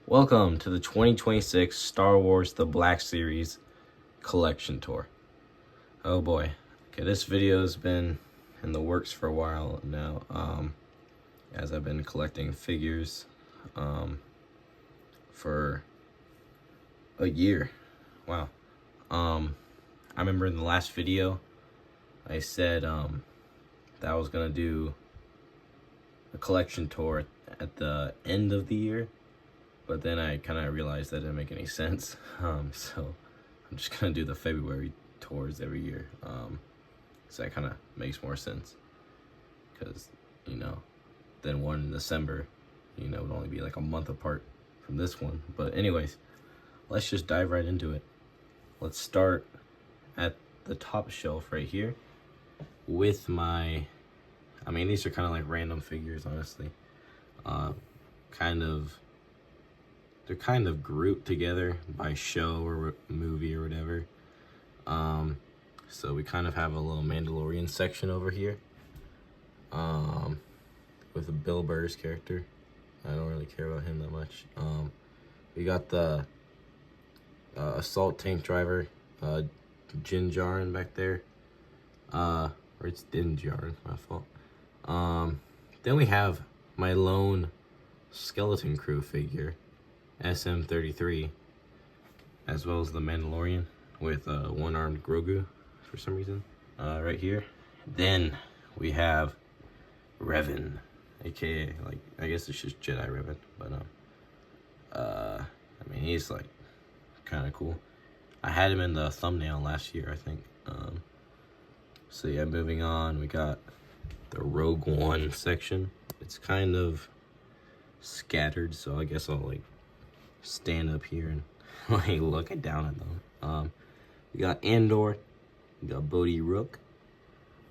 Welcome to the 2026 Star Wars The Black Series collection tour. Oh boy. Okay, this video has been in the works for a while now, as I've been collecting figures for a year. Wow. I remember in the last video I said that I was gonna do a collection tour at the end of the year, but then I kind of realized that didn't make any sense. So I'm just gonna do the February tours every year. So that kind of makes more sense, because then one in December, would only be like a month apart from this one. But anyways, let's just dive right into it. Let's start at the top shelf right here with my, these are kind of like random figures, honestly. They're kind of grouped together by show or movie or whatever. So we kind of have a little Mandalorian section over here, with a Bill Burr's character. I don't really care about him that much. We got the assault tank driver, Din Djarin back there. Or it's Din Djarin, my fault. Then we have my lone skeleton crew figure, SM-33, as well as the Mandalorian with one-armed Grogu for some reason, right here. Then we have Revan, aka, like, I guess it's just Jedi Revan, but he's like kind of cool. I had him in the thumbnail last year, I think. So yeah, moving on, we got the Rogue One section. It's kind of scattered, so I guess I'll like stand up here and like look down at them. We got Andor, we got Bodhi Rook,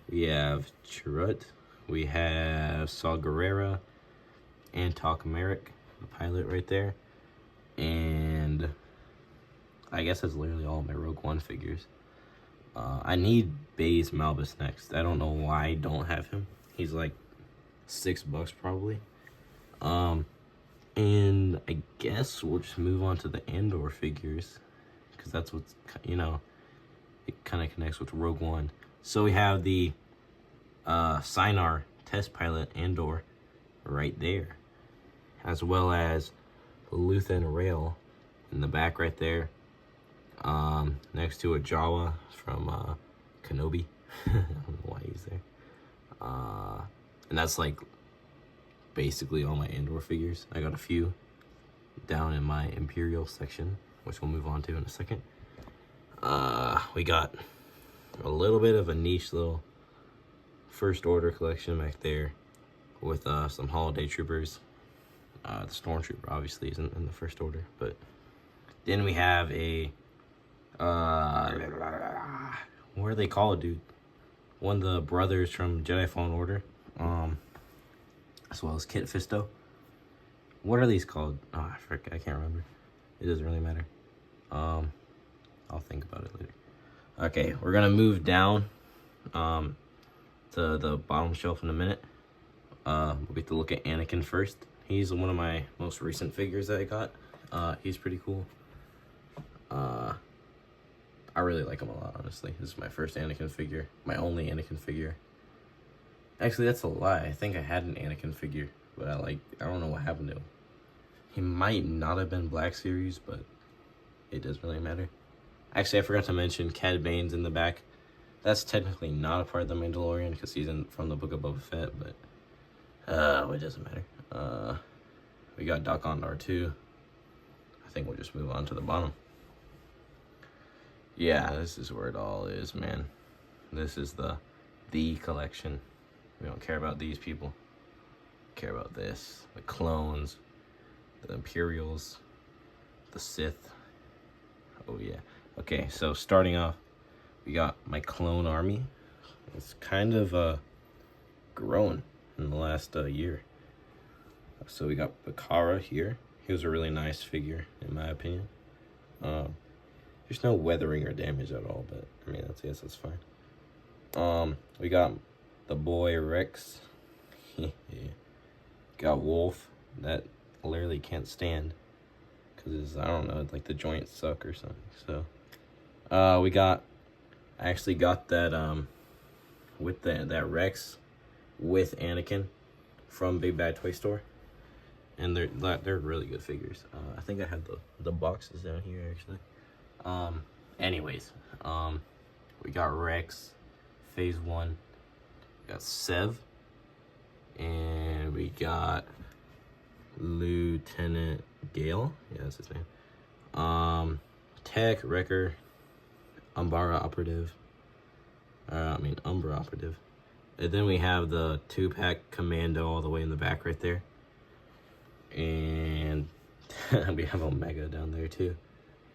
we have Chirrut, we have Saw Gerrera, Antok Merrick, the pilot right there, and I guess that's literally all my Rogue One figures. I need Baze Malbus next. I don't know why I don't have him. He's like $6 probably. And I guess we'll just move on to the Andor figures, because that's what's, it kind of connects with Rogue One. So we have the Sinar test pilot Andor right there, as well as Luthen Rail in the back right there, next to a Jawa from Kenobi. I don't know why he's there. And that's like basically all my Andor figures. I got a few down in my Imperial section, which we'll move on to in a second. We got a little bit of a niche little First Order collection back there with some holiday troopers. The Stormtrooper obviously isn't in the First Order, but then we have a what are they called, dude? One of the brothers from Jedi Fallen Order, as well as Kit Fisto. What are these called? Oh, I can't remember. It doesn't really matter. I'll think about it later. Okay, we're gonna move down to the bottom shelf in a minute. We'll get to look at Anakin first. He's one of my most recent figures that I got. He's pretty cool. I really like him a lot, honestly. This is my first Anakin figure. My only Anakin figure. Actually, that's a lie. I think I had an Anakin figure, but I don't know what happened to him. He might not have been Black Series, but it doesn't really matter. Actually, I forgot to mention Cad Bane's in the back. That's technically not a part of the Mandalorian, because he's from the Book of Boba Fett, but it doesn't matter. We got Dok-Ondar too. I think we'll just move on to the bottom. Yeah, this is where it all is, man. This is the collection. We don't care about these people. We care about this. The clones, the Imperials, the Sith. Oh yeah. Okay, so starting off, we got my clone army. It's kind of grown in the last year. So we got Bakara here. He was a really nice figure, in my opinion. There's no weathering or damage at all, but that's fine. We got the boy Rex. Got Wolf. That literally can't stand. because I don't know, like the joints suck or something. So I actually got that with that Rex with Anakin from Big Bad Toy Store, and they're really good figures. I think I have the boxes down here actually. Anyways, we got Rex, Phase 1, we got Sev, and we got Lieutenant Gale. Yeah, that's his name. Tech, Wrecker, Umbra Operative. Umbra Operative. And then we have the 2-pack Commando all the way in the back right there. And we have Omega down there too.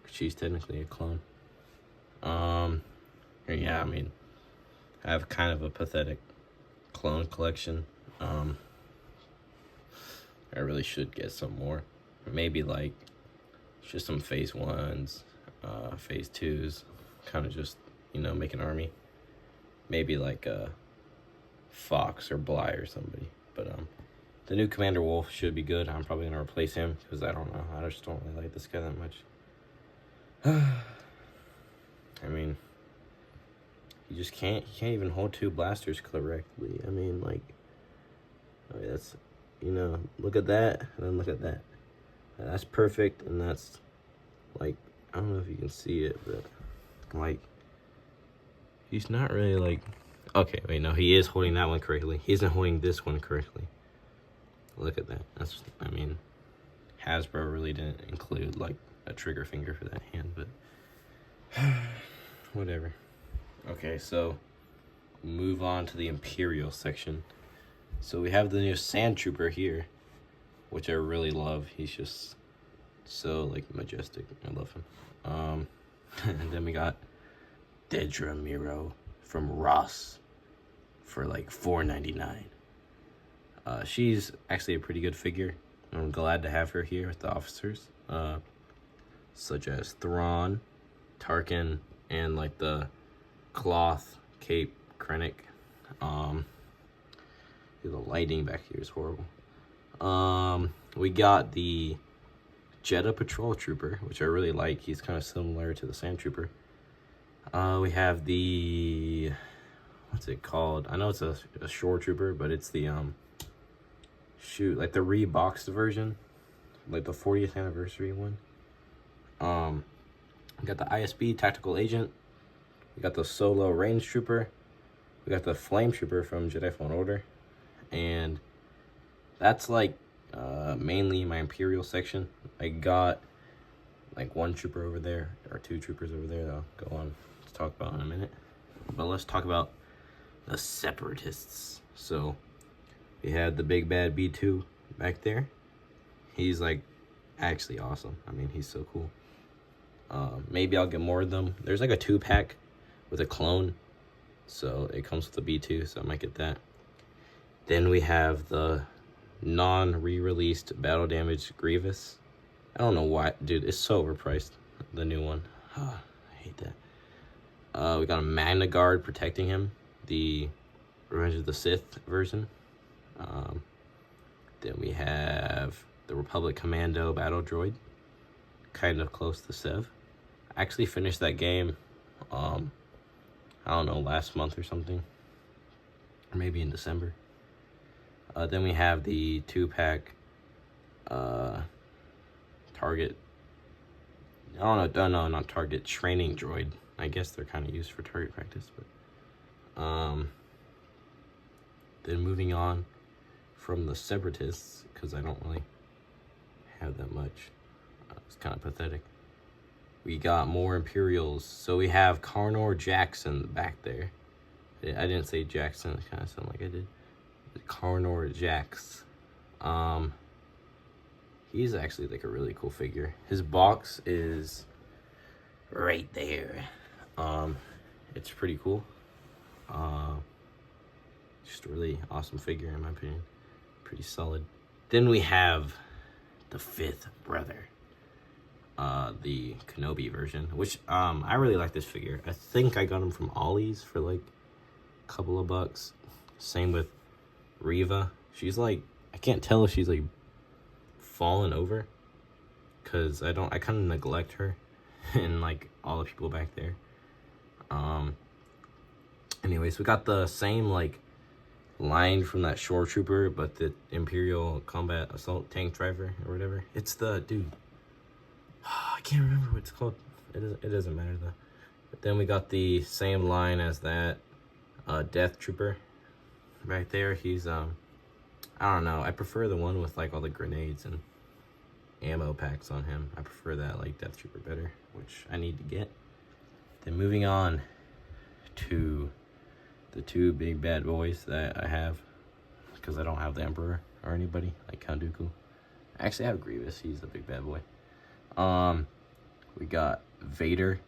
She's technically a clone. Yeah, I have kind of a pathetic clone collection. I really should get some more. Maybe like just some Phase 1s, Phase 2s, kind of just, make an army. Maybe like Fox or Bly or somebody. But the new Commander Wolf should be good. I'm probably gonna replace him because I don't know. I just don't really like this guy that much. He just can't. He can't even hold 2 blasters correctly. That's, look at that and then look at that. That's perfect, and that's like, I don't know if you can see it, but like, he's not really like. Okay, wait, no, he is holding that one correctly. He isn't holding this one correctly. Look at that. That's, Hasbro really didn't include like a trigger finger for that hand, but whatever. Okay, so move on to the Imperial section. So we have the new Sand Trooper here, which I really love. He's just so like majestic. I love him. And then we got Dedra Miro from Ross for like $4.99. She's actually a pretty good figure. I'm glad to have her here with the officers, such as Thrawn, Tarkin, and like the cloth cape Krennic. The lighting back here is horrible. We got the Jedha Patrol Trooper, which I really like. He's kind of similar to the Sand Trooper. We have the, what's it called? I know it's a Shore Trooper, but it's the like the reboxed version, like the 40th anniversary one. We got the ISB Tactical Agent. We got the Solo Range Trooper. We got the Flame Trooper from Jedi Fallen Order. And that's like mainly my Imperial section. I got like 1 trooper over there, or 2 troopers over there that I'll go on to talk about in a minute. But let's talk about the Separatists. So we had the big bad B2 back there. He's like actually awesome. He's so cool. Maybe I'll get more of them. There's like a 2-pack with a clone, so it comes with a B2, so I might get that. Then we have the non-re-released Battle Damage Grievous. I don't know why, dude, it's so overpriced, the new one. I hate that. We got a Magna Guard protecting him, the Revenge of the Sith version. Then we have the Republic Commando Battle Droid, kind of close to Sev. I actually finished that game, I don't know, last month or something, or maybe in December. Then we have the 2-pack Target, no, not Target, Training Droid. I guess they're kind of used for target practice, but then moving on from the Separatists, because I don't really have that much. It's kind of pathetic. We got more Imperials. So we have Karnor Jackson back there. I didn't say Jackson, it kind of sounded like I did. Karnor Jax. He's actually like a really cool figure. His box is right there. It's pretty cool. Just a really awesome figure in my opinion. Pretty solid. Then we have the 5th brother. The Kenobi version, which I really like this figure. I think I got him from Ollie's for like a couple of bucks. Same with Reva. She's like, I can't tell if she's like fallen over because I kind of neglect her and like all the people back there. Anyways, we got the same like line from that shore trooper, but the Imperial Combat Assault Tank Driver or whatever. It's the dude. I can't remember what it's called. It doesn't matter though. But then we got the same line as that Death Trooper right there. He's I don't know. I prefer the one with like all the grenades and ammo packs on him. I prefer that like Death Trooper better, which I need to get. Then moving on to the two big bad boys that I have, because I don't have the Emperor or anybody like Count Dooku. I actually have Grievous. He's the big bad boy. We got Vader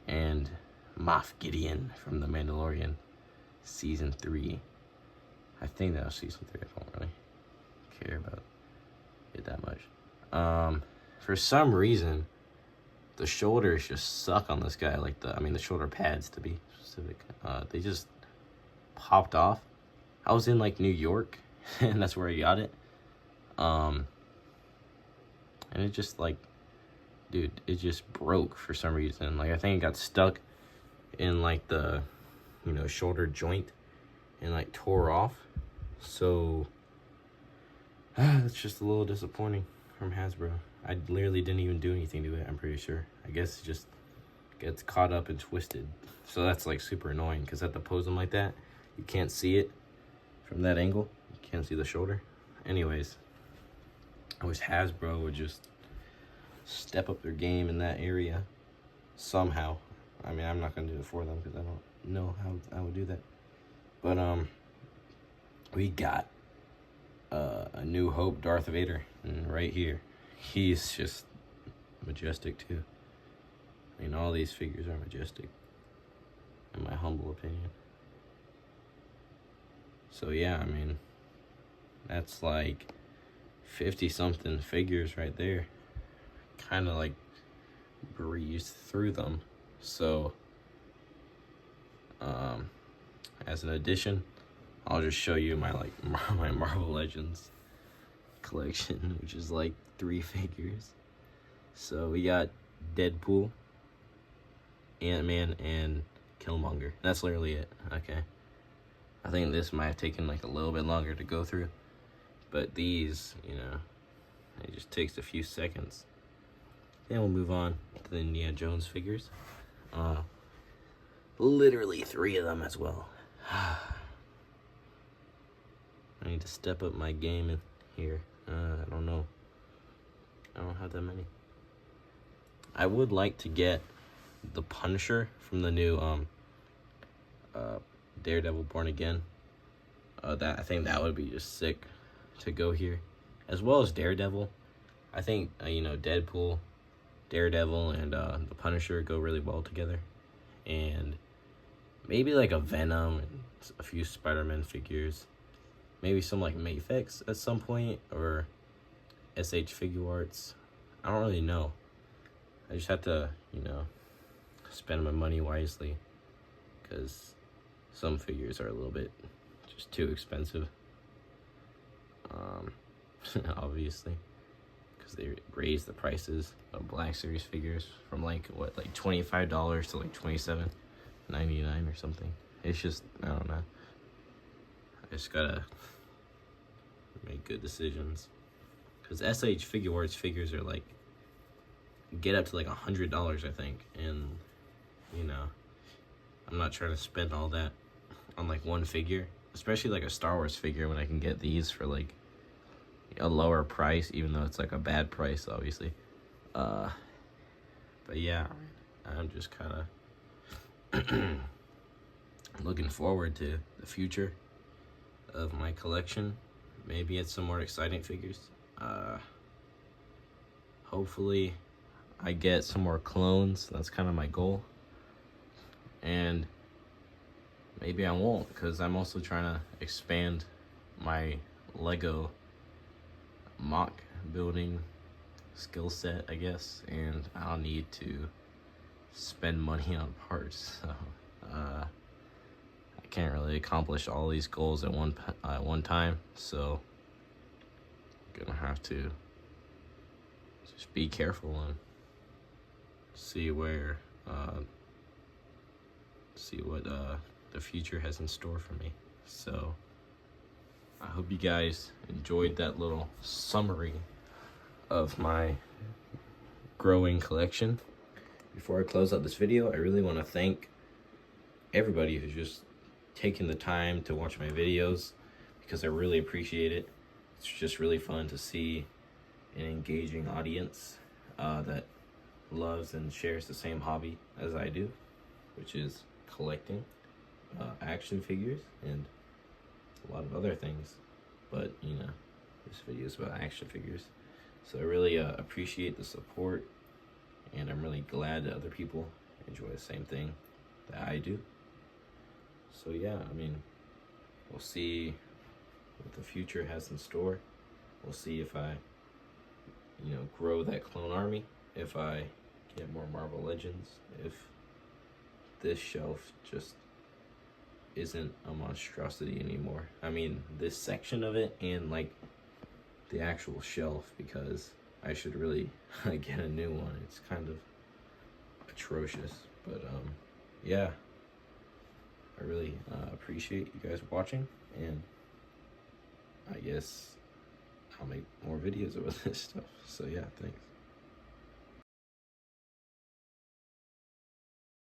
and Moff Gideon from The Mandalorian season 3. I think that was season 3. I don't really care about it that much. For some reason, the shoulders just suck on this guy. Like the shoulder pads to be specific. They just popped off. I was in like New York, and that's where I got it. And it just like, dude, it just broke for some reason. Like I think it got stuck in like the, shoulder joint, and like tore off. So that's just a little disappointing from Hasbro. I literally didn't even do anything to it, I'm pretty sure. I guess it just gets caught up and twisted. So that's like super annoying, because at the pose them like that, you can't see it from that angle. You can't see the shoulder. Anyways, I wish Hasbro would just step up their game in that area somehow. I mean, I'm not going to do it for them because I don't know how I would do that. But we got a New Hope Darth Vader right here. He's just majestic too. I mean, all these figures are majestic, in my humble opinion. So yeah, I mean, that's like 50 something figures right there. Kind of like breezed through them. So as an addition, I'll just show you my my Marvel Legends collection, which is like 3 figures. So we got Deadpool, Ant-Man, and Killmonger. That's literally it. Okay, I think this might have taken like a little bit longer to go through, but these, it just takes a few seconds. Then we'll move on to the Indiana Jones figures. Literally 3 of them as well. I need to step up my game in here. I don't know. I don't have that many. I would like to get the Punisher from the new Daredevil Born Again. I think that would be just sick to go here, as well as Daredevil. I think Deadpool, Daredevil, and the Punisher go really well together, and maybe like a Venom and a few Spider-Man figures, maybe some like Mafex at some point, or SH Figuarts. I don't really know. I just have to spend my money wisely, because some figures are a little bit just too expensive, obviously, because they raised the prices of Black Series figures from like $25 to like $27.99 or something. It's just, I don't know. I just gotta make good decisions, because SH Figuarts figures are like get up to like $100, I think, and I'm not trying to spend all that on like one figure, especially like a Star Wars figure, when I can get these for like a lower price, even though it's like a bad price, obviously. But yeah, I'm just kind of looking forward to the future of my collection. Maybe it's some more exciting figures. Hopefully I get some more clones. That's kind of my goal. And maybe I won't, because I'm also trying to expand my Lego mock building skill set, I guess, and I'll need to spend money on parts. So I can't really accomplish all these goals at one time, so I'm gonna have to just be careful and see where, see what the future has in store for me. So I hope you guys enjoyed that little summary of my growing collection. Before I close out this video, I really want to thank everybody who's just taking the time to watch my videos, because I really appreciate it. It's just really fun to see an engaging audience that loves and shares the same hobby as I do, which is collecting action figures and a lot of other things. But you know, this video is about action figures, so I really appreciate the support, and I'm really glad that other people enjoy the same thing that I do. So yeah, I mean, we'll see what the future has in store. We'll see if I, you know, grow that clone army, if I get more Marvel Legends, if this shelf just isn't a monstrosity anymore. I mean, this section of it and like the actual shelf, because I should really get a new one. It's kind of atrocious, but yeah, I really appreciate you guys watching, and I guess I'll make more videos about this stuff. So yeah, thanks.